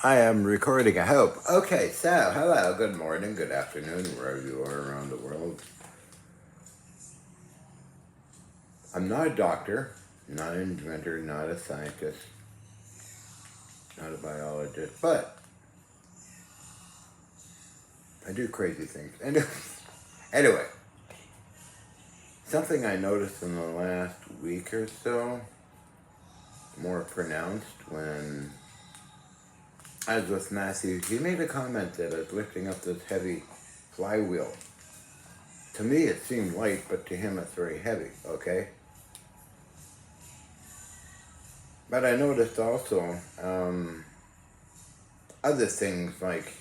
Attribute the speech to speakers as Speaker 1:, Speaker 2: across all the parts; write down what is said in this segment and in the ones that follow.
Speaker 1: I am recording, I hope. Okay, so hello, good morning, good afternoon, wherever you are around the world. I'm not a doctor, not an inventor, not a scientist, not a biologist, but I do crazy things. Anyway, something I noticed in the last week or so, more pronounced when I was with Matthew. He made a comment that I was lifting up this heavy flywheel. To me it seemed light, but to him it's very heavy, okay? But I noticed also other things like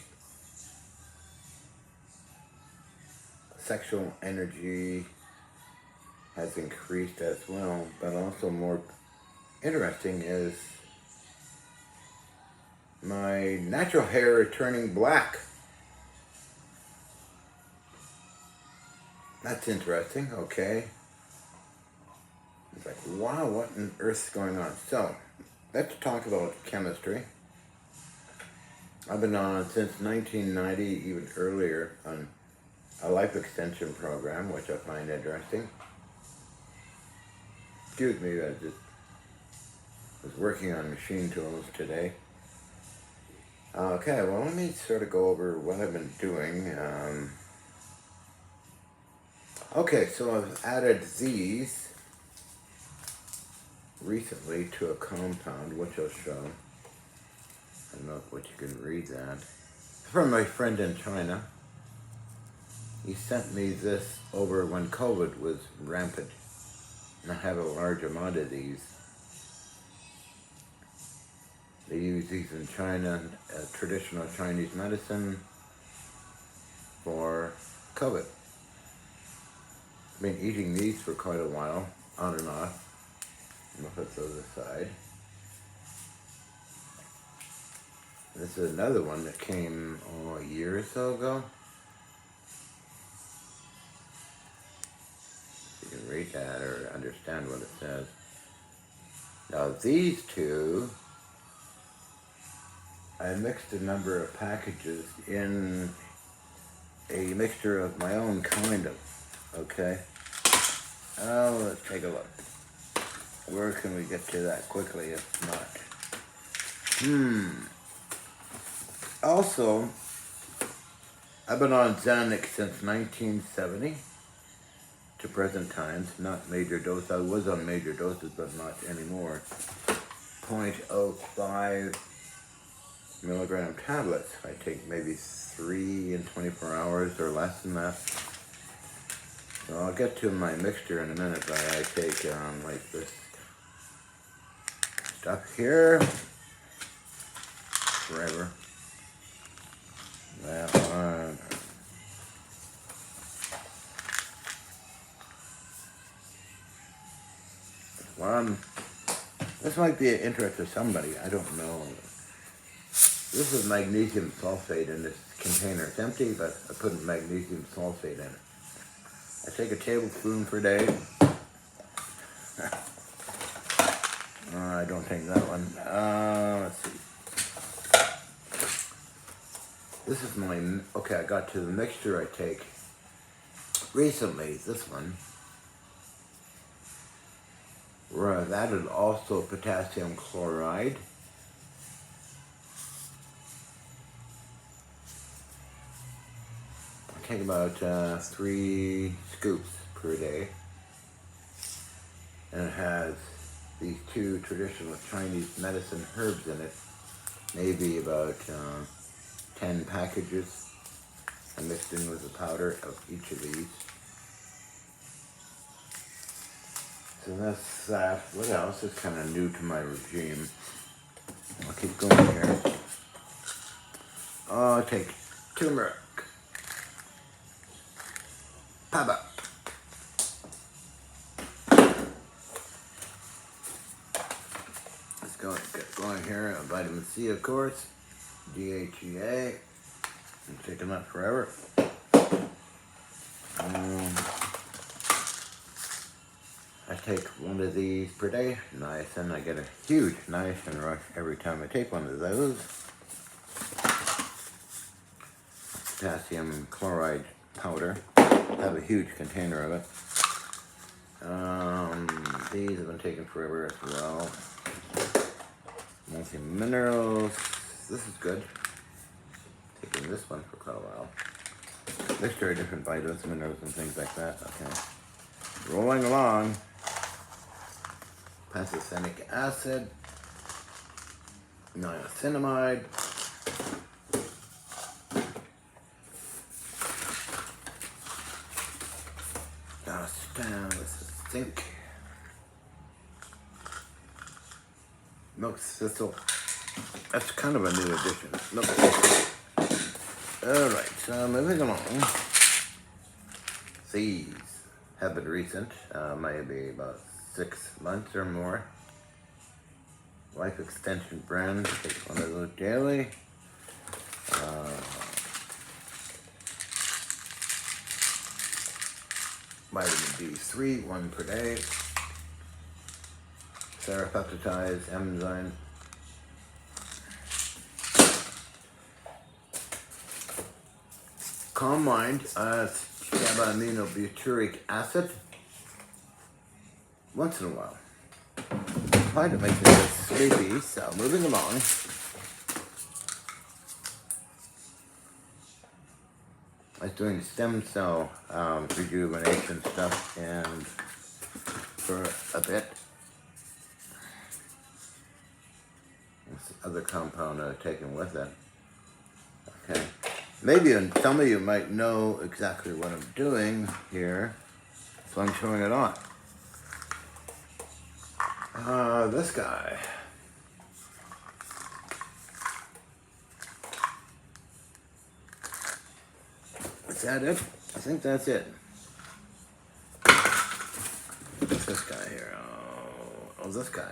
Speaker 1: sexual energy has increased as well, but also more interesting is my natural hair turning black. That's interesting, okay. It's like, wow, what on earth is going on? So, let's talk about chemistry. I've been on since 1990, even earlier, on a life extension program, which I find interesting. Excuse me, I just was working on machine tools today. Okay, well, let me sort of go over what I've been doing. Okay, so I've added these recently to a compound, which I'll show. I don't know if you can read that. From my friend in China. He sent me this over when COVID was rampant. And I have a large amount of these. They use these in China, traditional Chinese medicine for COVID. I've been eating these for quite a while, on and off. I'm gonna put those aside. This is another one that came a year or so ago. You can read that or understand what it says. Now these two, I mixed a number of packages in a mixture of my own kind of, okay? Oh, let's take a look. Where can we get to that quickly if not? Also, I've been on Xanax since 1970 to present times, not major dose. I was on major doses, but not anymore. 0.05 milligram tablets. I take maybe 3 in 24 hours or less than that. So I'll get to my mixture in a minute, but I take like this stuff here forever. That one. This might be of interest to somebody, I don't know. This is magnesium sulfate in this container. It's empty, but I put magnesium sulfate in it. I take a tablespoon per day. I don't take that one. Let's see. This is my, okay, I got to the mixture I take recently, this one, where I've added also potassium chloride. I take about 3 scoops per day. And it has these 2 traditional Chinese medicine herbs in it. Maybe about 10 packages. I mixed in with the powder of each of these. So that's that. What else is kind of new to my regime? I'll keep going here. Oh, I'll take turmeric. Paba. Let's go get going here. Vitamin C, of course. DHEA. I'm taking that forever. I take one of these per day. Niacin. I get a huge niacin rush every time I take one of those. potassium chloride powder. I have a huge container of it. These have been taken forever as well. Multi-minerals. This is good. Taking this one for quite a while. Mixture of different vitamins, minerals, and things like that. Okay. Rolling along. Pantothenic acid. Niacinamide. This is zinc. Milk thistle. That's kind of a new addition. Milk thistle. Alright, so moving along. These have been recent, maybe about 6 months or more. Life Extension brand, take one of those daily. Vitamin D3, 1 per day. Serapeptidase, enzyme. Calm Mind, gamma-aminobutyric acid. Once in a while. Trying to make me a bit sleepy, so moving along. I was doing stem cell rejuvenation stuff and for a bit. This other compound I've taken with it. Okay. Maybe some of you might know exactly what I'm doing here, so I'm showing it on. This guy. Is that it? I think that's it. What's this guy here? Oh, this guy.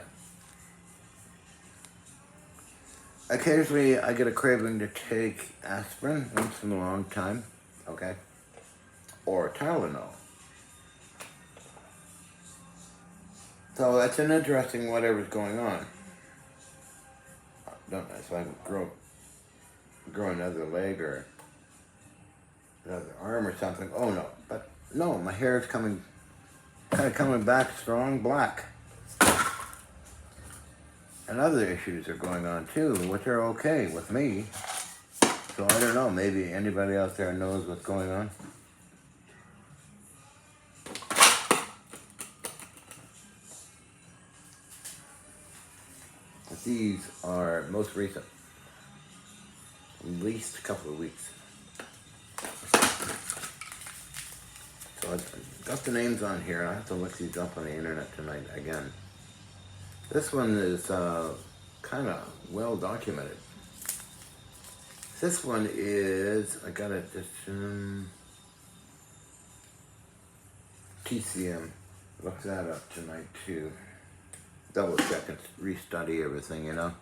Speaker 1: Occasionally, I get a craving to take aspirin once in a long time, okay? Or Tylenol. So that's an interesting whatever's going on. Don't know if I can grow another leg or another arm or something. Oh no, but no, my hair is kind of coming back strong black. And other issues are going on too, which are okay with me. So I don't know, maybe anybody out there knows what's going on. These are most recent, at least a couple of weeks. So I've got the names on here. I have to look these up on the internet tonight again. This one is kind of well documented. This one is, I got it, TCM. Look that up tonight too. Double check and restudy everything, you know.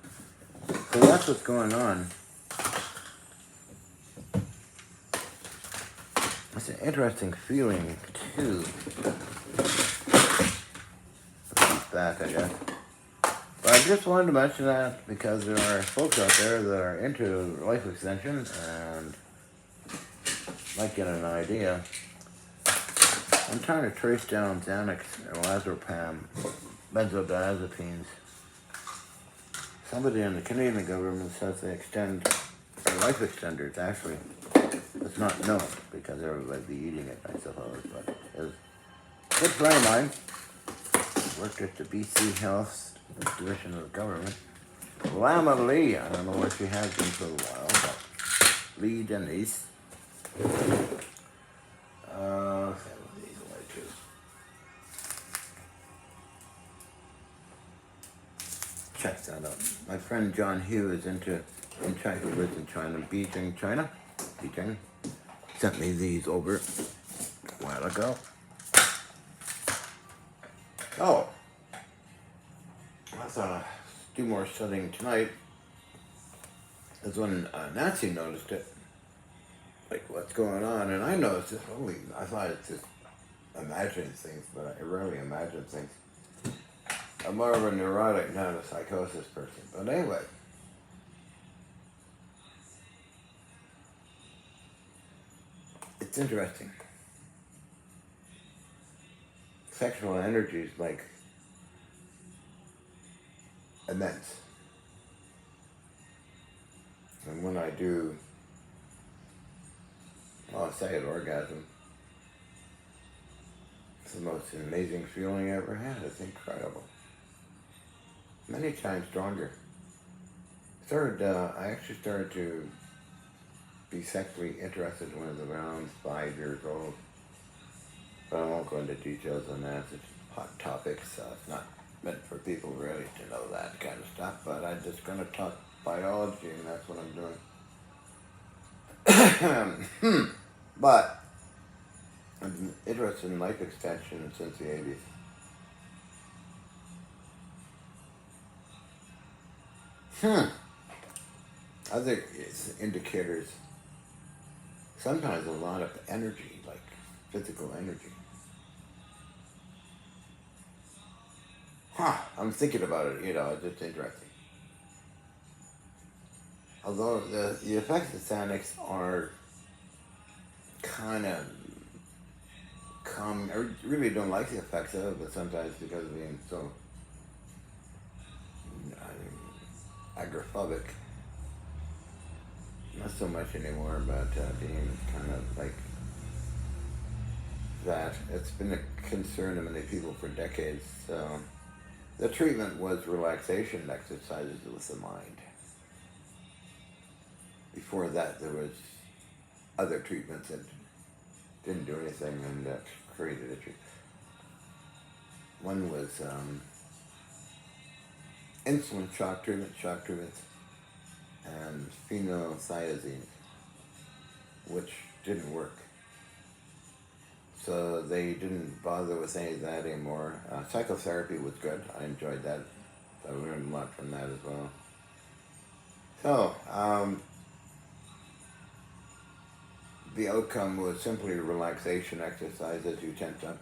Speaker 1: So that's what's going on. It's an interesting feeling too. Back, I guess. But I just wanted to mention that because there are folks out there that are into life extension and might get an idea. I'm trying to trace down Xanax or Lorazepam, benzodiazepines. Somebody in the Canadian government says they extend, or life extenders actually. It's not known because everybody be eating it, I suppose, but it's a good friend of mine. Worked at the BC Health Division of the government. Lama Lee, I don't know where she has been for a while, but Lee Denise. These away too. Check that out. My friend John Hugh is in China, who lives in China, Beijing, China. Beijing. Sent me these over a while ago. Oh, I thought I'd do more studying tonight. That's when Nancy noticed it. Like, what's going on? And I noticed it. Holy, I thought it's just imagining things, but I rarely imagine things. I'm more of a neurotic, not a psychosis person. But anyway. interesting. Sexual energy is like immense. And when I do, well, I'll say it, orgasm, it's the most amazing feeling I ever had. It's incredible. Many times stronger. I actually started to be sexually interested when I was around 5 years old. But I won't go into details on that. It's hot topics. It's not meant for people really to know that kind of stuff. But I'm just going to talk biology, and that's what I'm doing. But I've been interested in life extension since the 80s. Other indicators, sometimes a lot of energy, like physical energy. I'm thinking about it, it's just interesting. Although the effects of Xanax are kind of calm. I really don't like the effects of it, but sometimes because of being so agoraphobic, not so much anymore, but being kind of like that. It's been a concern to many people for decades. So the treatment was relaxation exercises with the mind. Before that, there was other treatments that didn't do anything and created a treatment. One was insulin shock treatments, and phenothiazine, which didn't work. So they didn't bother with any of that anymore. Psychotherapy was good. I enjoyed that. I learned a lot from that as well. So, the outcome was simply relaxation exercises. You tend to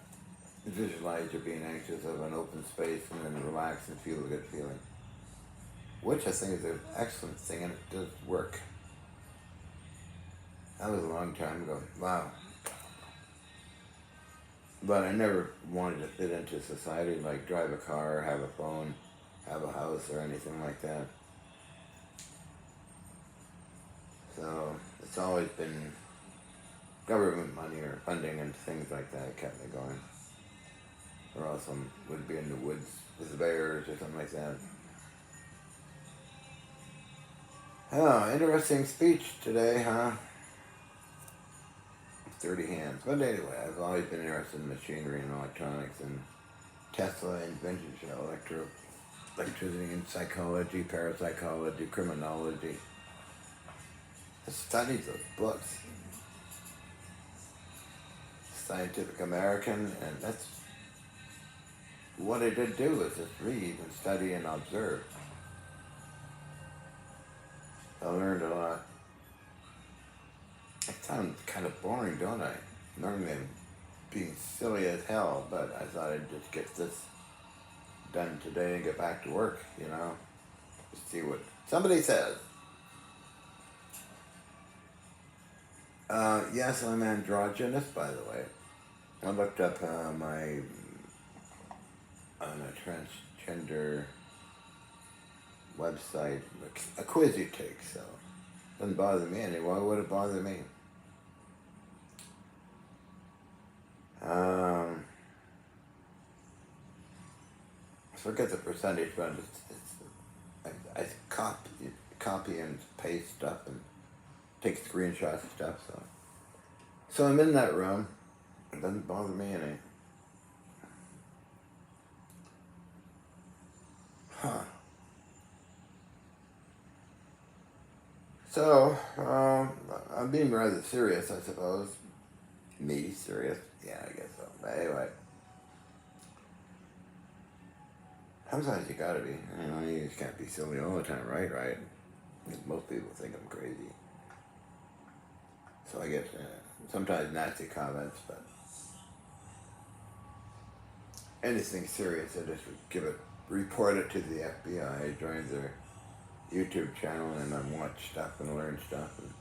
Speaker 1: visualize you're being anxious of an open space and then relax and feel a good feeling. Which I think is an excellent thing, and it does work. That was a long time ago. Wow. But I never wanted to fit into society, like drive a car, have a phone, have a house, or anything like that. So it's always been government money or funding and things like that kept me going. Or else I would be in the woods with the bears or something like that. Oh, interesting speech today, huh? 30 hands. But anyway, I've always been interested in machinery and electronics, and Tesla invented electricity and psychology, parapsychology, criminology. I studied those books. Scientific American, and that's what I did do, is just read and study and observe. I learned a lot. I sound kind of boring, don't I? Normally I'm being silly as hell, but I thought I'd just get this done today and get back to work, Just see what somebody says. Yes, I'm androgynous, by the way. I looked up on a transgender website, a quiz you take, so it doesn't bother me anymore. Why would it bother me? I forget the percentage, but I copy and paste stuff and take screenshots and stuff. So I'm in that room. It doesn't bother me any. So, I'm being rather serious, I suppose. Me, serious? Yeah, I guess so. But anyway. Sometimes you gotta be. You just can't be silly all the time, right? Right? Most people think I'm crazy. So I get sometimes nasty comments, but anything serious, I just report it to the FBI, join their YouTube channel, and then watch stuff and learn stuff and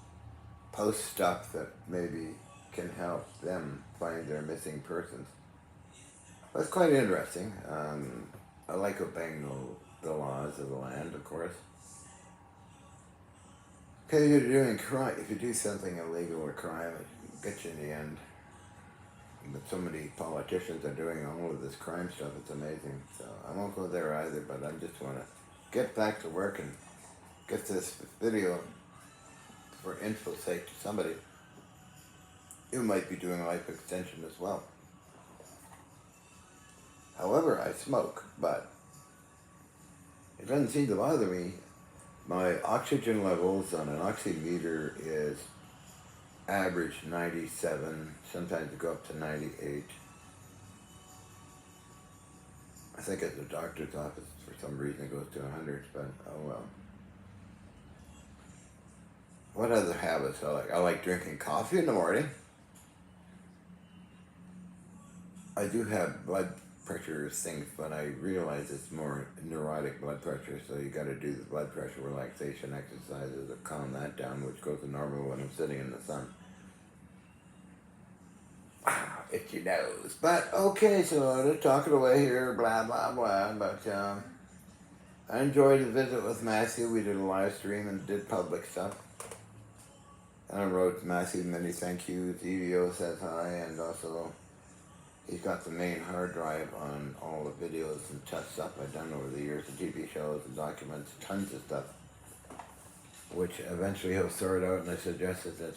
Speaker 1: post stuff that maybe can help them find their missing persons. That's quite interesting. I like obeying the laws of the land, of course. Because you're doing crime. If you do something illegal or crime, it gets you in the end. But so many politicians are doing all of this crime stuff. It's amazing. So I won't go there either. But I just want to get back to work and get this video for info's sake to somebody who might be doing life extension as well. However, I smoke, but it doesn't seem to bother me. My oxygen levels on an oximeter is average 97, sometimes it go up to 98. I think at the doctor's office, for some reason, it goes to 100, but oh well. What other habits I like? I like drinking coffee in the morning. I do have blood pressure things, but I realize it's more neurotic blood pressure, so you got to do the blood pressure relaxation exercises to calm that down, which goes to normal when I'm sitting in the sun. Itchy nose. But okay, so they're talking away here, blah blah blah. But I enjoyed the visit with Matthew. We did a live stream and did public stuff. And I wrote Matthew many thank yous. EVO says hi, and also he's got the main hard drive on all the videos and test stuff I've done over the years, the TV shows, the documents, tons of stuff, which eventually he'll sort out. And I suggested that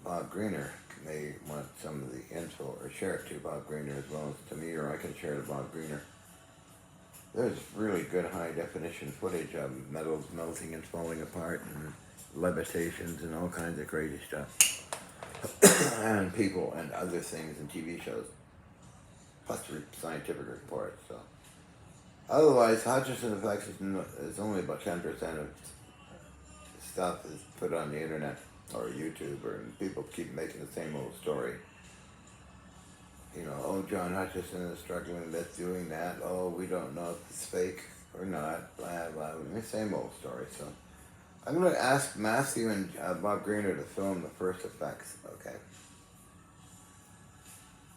Speaker 1: Bob Greener may want some of the info, or share it to Bob Greener as well as to me, or I can share it to Bob Greener. There's really good high definition footage of metals melting and falling apart, and levitations and all kinds of crazy stuff. And people and other things in TV shows, plus scientific reports. So, otherwise, Hutchison effects is only about 10% of stuff is put on the internet or YouTube, or people keep making the same old story. You know, oh, John Hutchison is struggling with doing that. Oh, we don't know if it's fake or not. Blah blah. The same old story. So, I'm going to ask Matthew and Bob Greener to film the first effects, okay?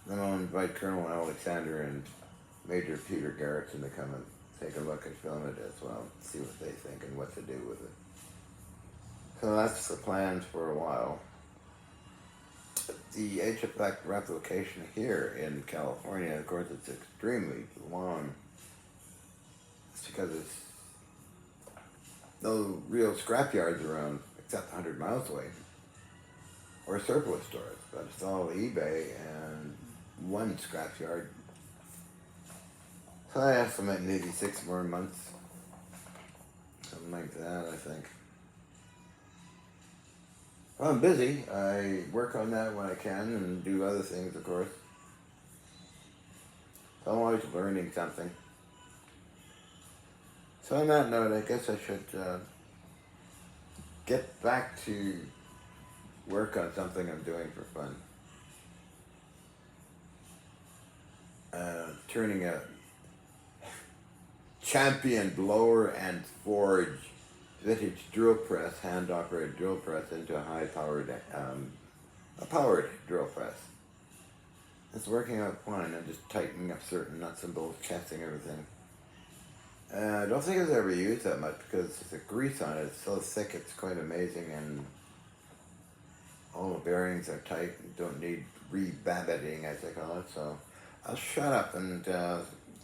Speaker 1: Then I'll invite Colonel Alexander and Major Peter Garrettson to come and take a look and film it as well, see what they think and what to do with it. So that's the plans for a while. The H-effect replication here in California, of course, it's extremely long. It's because it's no real scrapyards around except 100 miles away, or surplus stores, but it's all eBay and one scrapyard. So I estimate maybe 6 more months, something like that, I think. Well, I'm busy. I work on that when I can and do other things, of course. So I'm always learning something. So on that note, I guess I should get back to work on something I'm doing for fun. Turning a Champion blower and forge vintage drill press, hand-operated drill press, into a high-powered, a powered drill press. It's working out fine. I'm just tightening up certain nuts and bolts, testing everything. I don't think I've ever used that much because the grease on it is so thick, it's quite amazing, and all the bearings are tight and don't need re-babbiting, as they call it. So I'll shut up and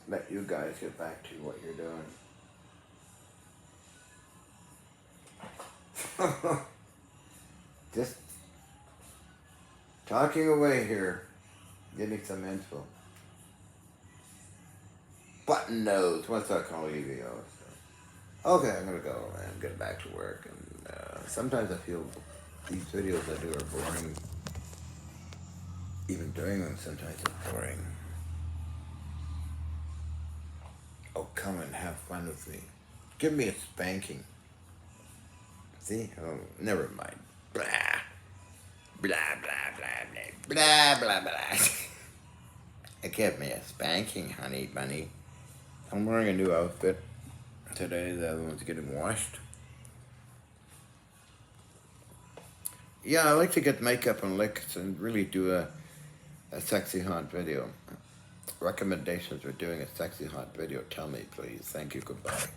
Speaker 1: let you guys get back to what you're doing. Just talking away here, getting some info. Button nose, what's that called, EVO? So, okay, I'm gonna go and get back to work. And sometimes I feel these videos I do are boring. Even doing them sometimes is boring. Oh, come and have fun with me. Give me a spanking. See? Oh, never mind. Blah. Blah, blah, blah, blah, blah, blah, blah. Give me a spanking, honey bunny. I'm wearing a new outfit today. The other one's getting washed. Yeah, I like to get makeup and licks and really do a sexy hot video. Recommendations for doing a sexy hot video, tell me please. Thank you, goodbye.